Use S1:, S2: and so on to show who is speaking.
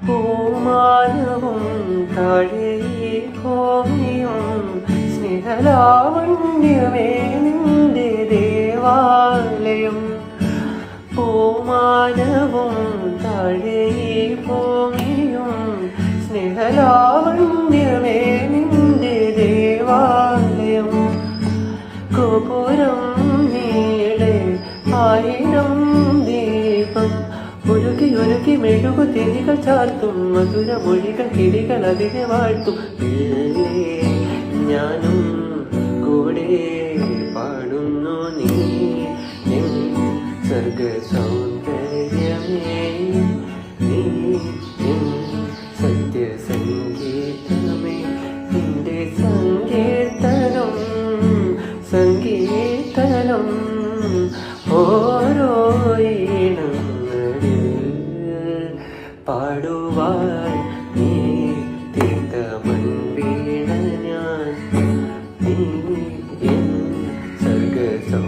S1: പൂമാനവും താഴെ ഭൂമിയും സ്നേഹലാവണ്യമേ നിന്റെ ദേവാലയം. പൂമാനവും താഴെ ഭൂമിയും സ്നേഹലാവണ്യമേ നിന്റെ ദേവാലയം. ഗോപുരം നീളെ 1000 ദീപം ഉരുകി ഉരുകി മെഴുകു തിരികൾ ചാർത്തും മധുര മൊഴികൾ കിളികൾ അതിനെ വാഴ്ത്തും. ഞാനും കൂടെ പാടുന്നു നീ എൻ സർഗ സൗന്ദര്യമേ, നീ എൻ സത്യസംഗീതമേ. നിന്റെ സങ്കീർത്തനം സംഗീതനം ഓരോ പാടുവാൻ നീ തീർത്ത മൺവീണ ഞാൻ, നീ എൻ സർഗ സൗ